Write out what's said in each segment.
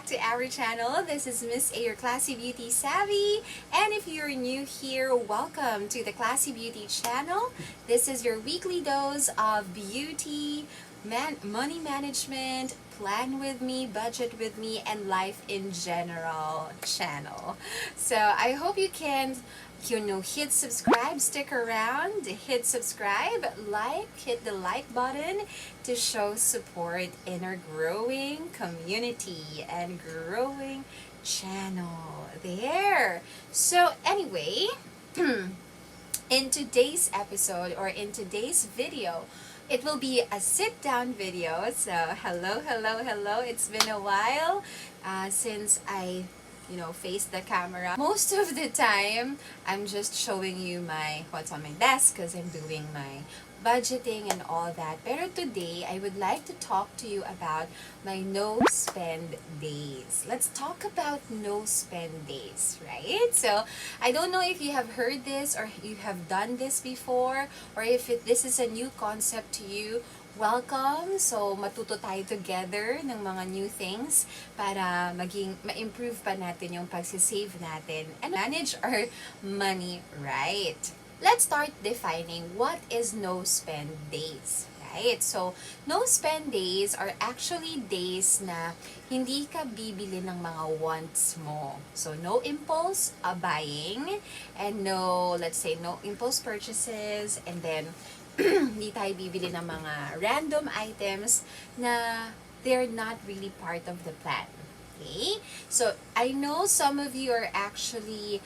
back to our channel. This is Miss A, your Classy Beauty Savvy. And if you're new here, welcome to the Classy Beauty channel. This is your weekly dose of beauty, money management, plan with me, budget with me, and life in general channel. So I hope you can hit subscribe, stick around, hit subscribe, hit the like button to show support in our growing community and growing channel there. So anyway, in today's episode or in today's video, it will be a sit-down video. So hello. It's been a while since I face the camera. Most of the time, I'm just showing you what's on my desk because I'm doing my budgeting and all that. Pero today, I would like to talk to you about my no-spend days. Let's talk about no-spend days, right? So, I don't know if you have heard this or you have done this before or if this is a new concept to you. Welcome! So, matuto tayo together ng mga new things para ma-improve pa natin yung pagsisave natin and manage our money right. Let's start defining what is no-spend days, right? So, no-spend days are actually days na hindi ka bibili ng mga wants mo. So, no impulse buying and no impulse purchases, and then hindi tayo bibili ng mga random items na they're not really part of the plan. Okay? So, I know some of you are actually,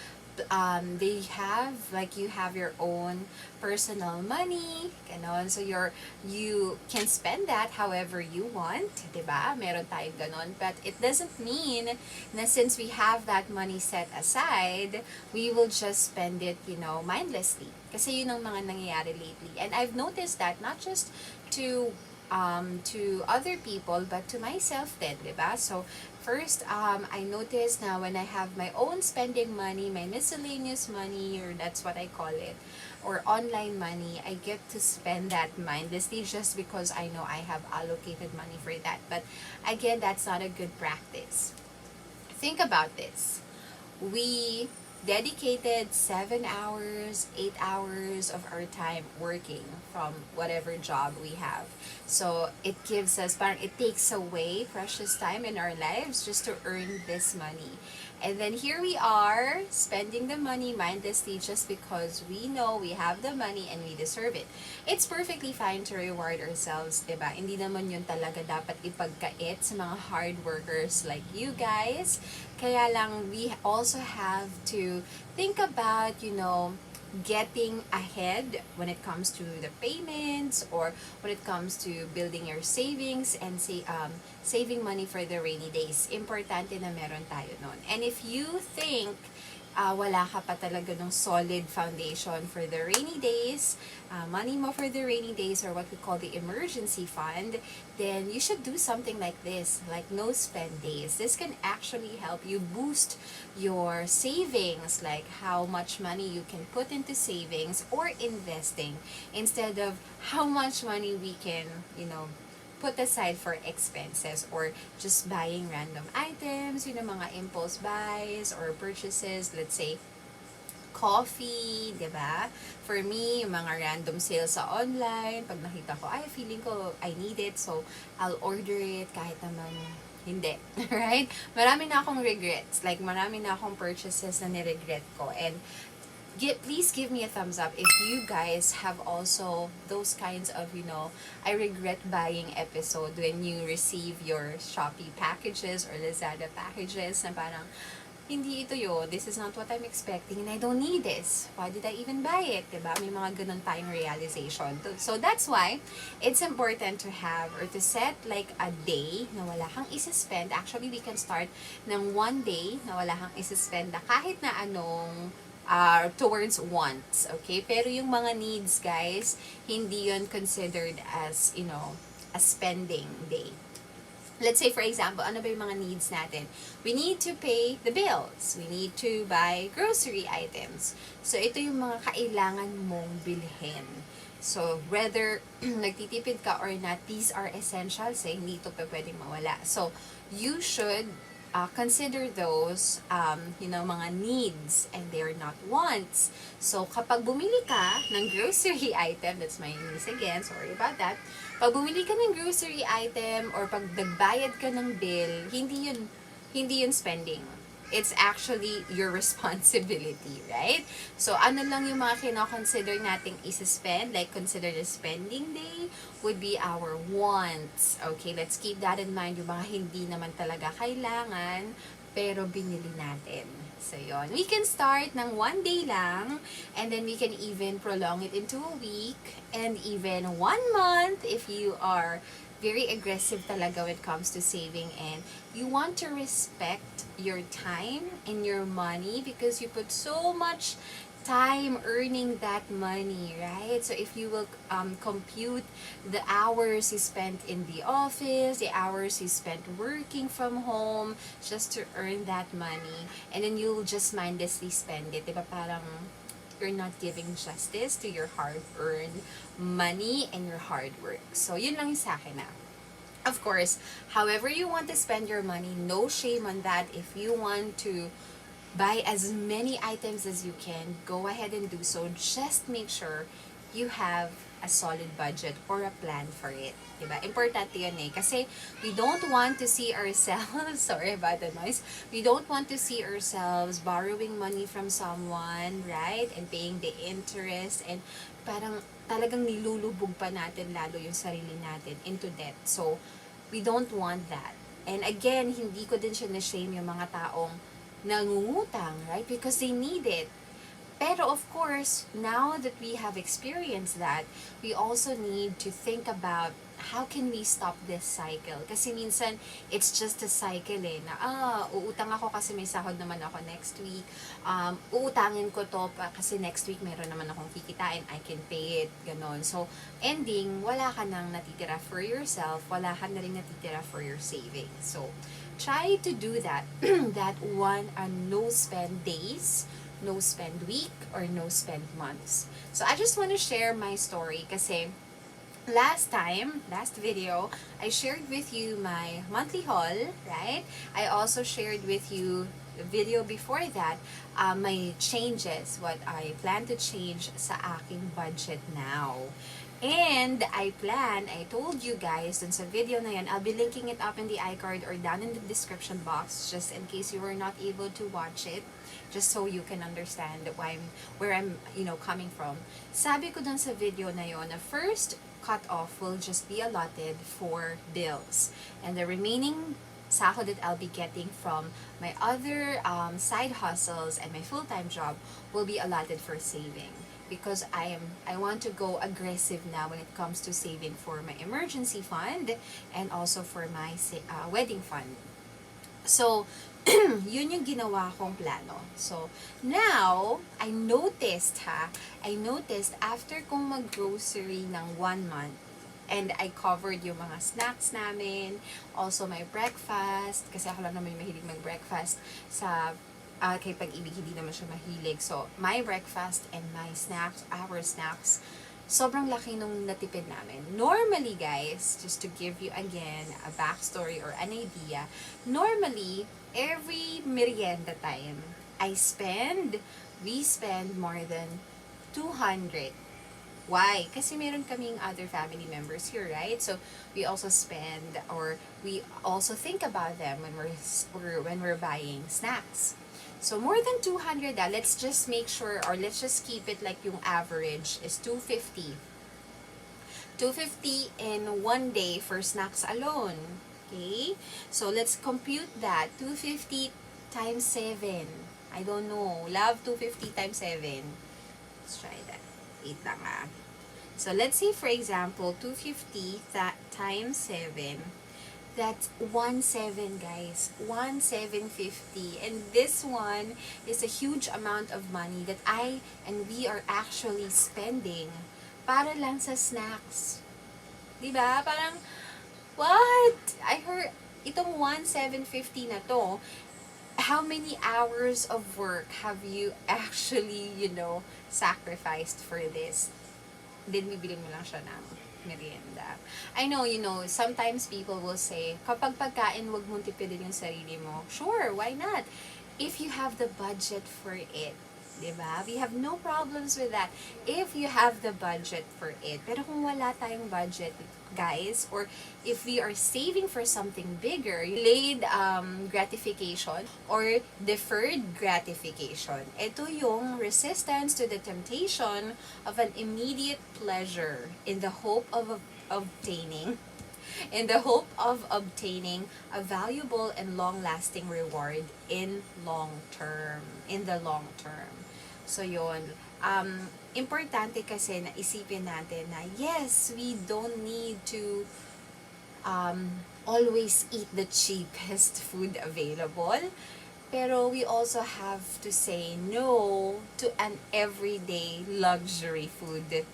you have your own personal money, ganon. So, you can spend that however you want, diba? Meron tayong ganon. But it doesn't mean na since we have that money set aside, we will just spend it, mindlessly. Kasi yun ang mga nangyayari lately. And I've noticed that not just to other people, but to myself din, diba? So, first, I noticed na when I have my own spending money, my miscellaneous money, or that's what I call it, or online money, I get to spend that mindlessly just because I know I have allocated money for that. But again, that's not a good practice. Think about this. We dedicated 7 hours, 8 hours of our time working from whatever job we have. So, it takes away precious time in our lives just to earn this money. And then here we are, spending the money mindlessly just because we know we have the money and we deserve it. It's perfectly fine to reward ourselves, diba? Hindi naman yun talaga dapat ipagkait sa mga hard workers like you guys. Kaya lang, we also have to think about, getting ahead when it comes to the payments or when it comes to building your savings and saving money for the rainy days. Importante na meron tayo nun. And if you think wala ka pa talaga ng solid foundation for the rainy days, money mo for the rainy days, or what we call the emergency fund, then you should do something like this, like no spend days. This can actually help you boost your savings, like how much money you can put into savings or investing instead of how much money we can, put aside for expenses or just buying random items, mga impulse buys or purchases, let's say, coffee, diba? For me, yung mga random sales sa online, pag nakita ko, feeling ko I need it, so I'll order it kahit naman hindi. Right? Marami na akong regrets. Like, marami na akong purchases na niregret ko. And please give me a thumbs up if you guys have also those kinds of, I regret buying episode when you receive your Shopee packages or Lazada packages na parang, hindi ito yun, this is not what I'm expecting and I don't need this. Why did I even buy it? Diba? May mga ganun tayong realization. So that's why it's important to have or to set like a day na wala kang isa-spend. Actually, we can start ng one day na wala kang isa-spend na kahit na anong towards wants, okay? Pero yung mga needs, guys, hindi yun considered as, a spending day. Let's say, for example, ano ba yung mga needs natin? We need to pay the bills. We need to buy grocery items. So, ito yung mga kailangan mong bilhin. So, whether nagtitipid ka or not, these are essentials. Hindi ito pa pwedeng mawala. So, you should consider those, mga needs and they're not wants. So, kapag bumili ka ng grocery item, that's my niece again, sorry about that. Pag bumili ka ng grocery item or pag nagbayad ka ng bill, hindi yun spending. It's actually your responsibility, right? So, ano lang yung mga kino-consider nating isa-spend, like consider the spending day, would be our wants. Okay, let's keep that in mind, yung mga hindi naman talaga kailangan, pero binili natin. So, yon. We can start ng 1 day lang, and then we can even prolong it into a week, and even 1 month if you are very aggressive talaga when it comes to saving and you want to respect your time and your money because you put so much time earning that money, right? So if you will compute the hours you spent in the office, the hours you spent working from home just to earn that money, and then you'll just mindlessly spend it, diba? Parang you're not giving justice to your hard-earned money and your hard work. So, yun lang yung sa akin na. Of course, however you want to spend your money, no shame on that. If you want to buy as many items as you can, go ahead and do so. Just make sure you have a solid budget or a plan for it. Diba? Importante yun eh. Kasi we don't want to see ourselves, sorry about the noise, we don't want to see ourselves borrowing money from someone, right? And paying the interest and parang talagang nilulubog pa natin lalo yung sarili natin into debt. So, we don't want that. And again, hindi ko din siya na-shame yung mga taong nangungutang, right? Because they need it. Pero of course, now that we have experienced that, we also need to think about how can we stop this cycle? Kasi minsan, it's just a cycle eh, na uutang ako kasi may sahod naman ako next week. Uutangin ko to pa kasi next week meron naman akong kikitain, I can pay it, ganon. So, ending, wala ka nang natitira for yourself, wala ka na rin natitira for your savings. So, try to do that, that one no spend days, no spend week, or no spend months. So, I just want to share my story kasi last video, I shared with you my monthly haul, right? I also shared with you the video before that, my changes, what I plan to change sa aking budget now. And I told you guys dun sa video na yan, I'll be linking it up in the iCard or down in the description box just in case you were not able to watch it, just so you can understand where I'm coming from. Sabi ko dun sa video na yon, na first cut-off will just be allotted for bills. And the remaining sahod that I'll be getting from my other side hustles and my full-time job will be allotted for saving. Because I want to go aggressive now when it comes to saving for my emergency fund and also for my wedding fund. So, yun yung ginawa kong plano. So, now, I noticed after kong mag-grocery ng 1 month, and I covered yung mga snacks namin, also my breakfast, kasi ako lang naman yung mahilig mag-breakfast sa kay Pag-ibig, hindi naman siya mahilig. So, my breakfast and my snacks, our snacks, sobrang laki nung natipid namin. Normally, guys, just to give you again a backstory or an idea, normally, every merienda time, we spend more than 200. Why? Kasi meron kaming other family members here, right? So, we also spend or we also think about them when we're buying snacks. So, more than 200, let's just make sure, or let's just keep it like yung average is 250. 250 in 1 day for snacks alone. Okay? So, let's compute that. 250 times 7. I don't know. Love 250 times 7. Let's try that. 8 lang ah. So, let's say, for example, 250 times 7. That's 1,700, guys. 1,750. And this one is a huge amount of money that I and we are actually spending para lang sa snacks. Diba? Parang, what? I heard, itong 1,750 na to, how many hours of work have you actually, sacrificed for this? then bibili mo lang siya ng merienda. I know, sometimes people will say, kapag pagkain, wag mong tipidin yung sarili mo. Sure, why not? If you have the budget for it, diba? We have no problems with that. If you have the budget for it. Pero kung wala tayong budget, guys, or if we are saving for something bigger, delayed gratification or deferred gratification. Ito yung resistance to the temptation of an immediate pleasure in the hope of obtaining a valuable and long-lasting reward in the long term. So yun, importante kasi na isipin natin na yes, we don't need to always eat the cheapest food available, pero we also have to say no to an everyday luxury food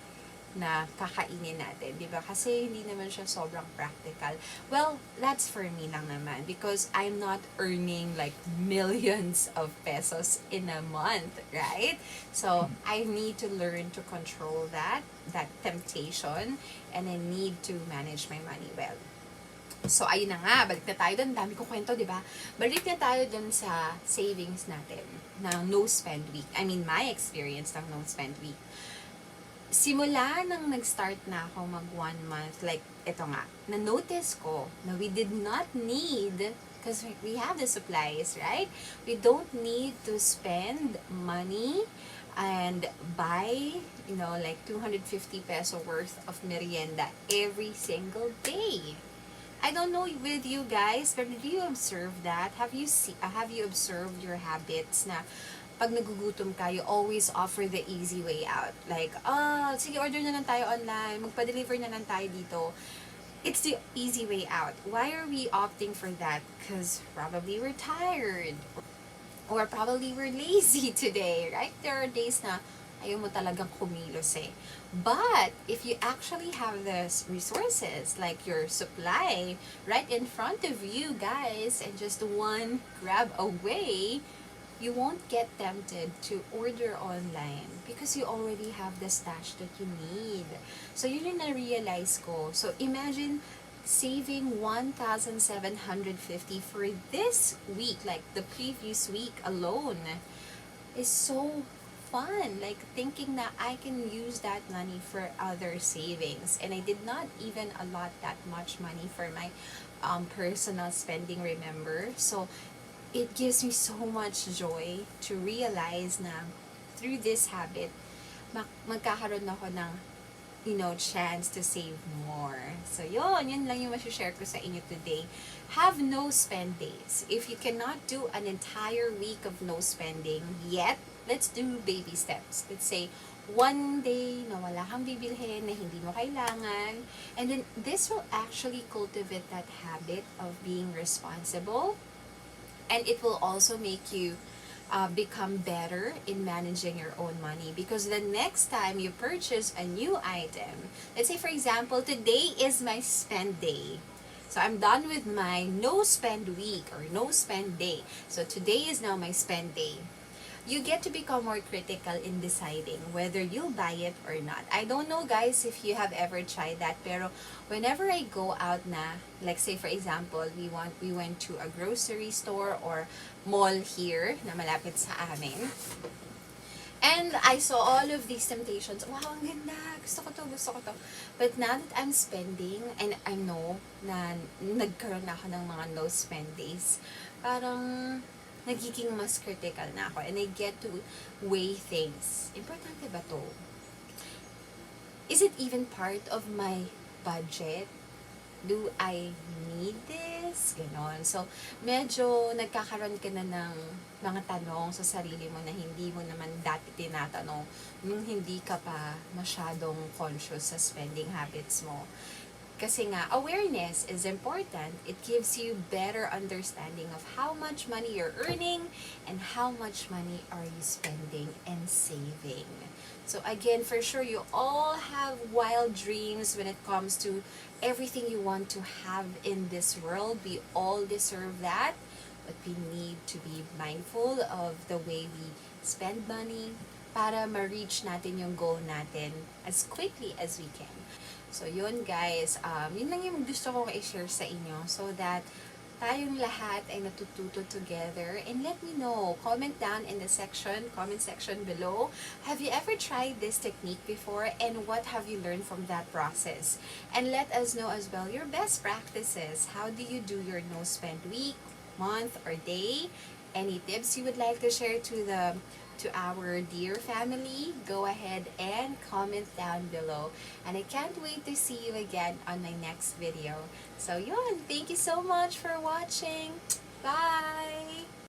na kakainin natin, di ba? Kasi hindi naman siya sobrang practical. Well, that's for me lang naman because I'm not earning like millions of pesos in a month, right? So, I need to learn to control that temptation, and I need to manage my money well. So, ayun na nga, balik na tayo dun. Dami ko kwento, di ba? Balik na tayo dun sa savings natin ng no-spend week. I mean, my experience ng no-spend week. Simula nang nag-start na ako mag 1 month, like, ito nga, na-notice ko na we did not need, because we have the supplies, right? We don't need to spend money and buy, like 250 peso worth of merienda every single day. I don't know with you guys, but do you observe that? Have you observed your habits na pag nagugutom ka, you always offer the easy way out. Like, sige, order na lang tayo online, magpa-deliver na lang tayo dito. It's the easy way out. Why are we opting for that? Because probably we're tired. Or probably we're lazy today, right? There are days na ayaw mo talagang kumilos eh. But, if you actually have the resources, like your supply, right in front of you, guys, and just one grab away, you won't get tempted to order online because you already have the stash that you need. So, yun yung na-realize ko. So, imagine saving 1,750 for this week, like the previous week alone, is so fun. Like, thinking that I can use that money for other savings. And I did not even allot that much money for my personal spending, remember? So, it gives me so much joy to realize na through this habit, magkakaroon ako ng, chance to save more. So, yun lang yung share ko sa inyo today. Have no spend days. If you cannot do an entire week of no spending yet, let's do baby steps. Let's say, one day na wala kang bibilhin, na hindi mo kailangan. And then, this will actually cultivate that habit of being responsible. And it will also make you become better in managing your own money. Because the next time you purchase a new item, let's say for example, today is my spend day. So I'm done with my no spend week or no spend day. So today is now my spend day. You get to become more critical in deciding whether you'll buy it or not. I don't know, guys, if you have ever tried that, pero whenever I go out na, like say for example, we went to a grocery store or mall here na malapit sa amin, and I saw all of these temptations. Wow, ang ganda! Gusto ko to. But now that I'm spending, and I know na nagkaroon na ako ng mga no spend days, parang nagiging mas critical na ako, and I get to weigh things. Importante ba to? Is it even part of my budget? Do I need this? Ganon. So, medyo nagkakaroon ka na ng mga tanong sa sarili mo na hindi mo naman dati tinatanong nung hindi ka pa masyadong conscious sa spending habits mo. Kasi nga, awareness is important. It gives you better understanding of how much money you're earning and how much money are you spending and saving. So again, for sure, you all have wild dreams when it comes to everything you want to have in this world. We all deserve that, but we need to be mindful of the way we spend money, para ma-reach natin yung goal natin as quickly as we can. So, yun guys, yun lang yung gusto kong i-share sa inyo so that tayong lahat ay natututo together. And let me know, comment down in the comment section below. Have you ever tried this technique before and what have you learned from that process? And let us know as well your best practices. How do you do your no spend week, month, or day? Any tips you would like to share to our dear family? Go ahead and comment down below. And I can't wait to see you again on my next video. So yun, thank you so much for watching. Bye!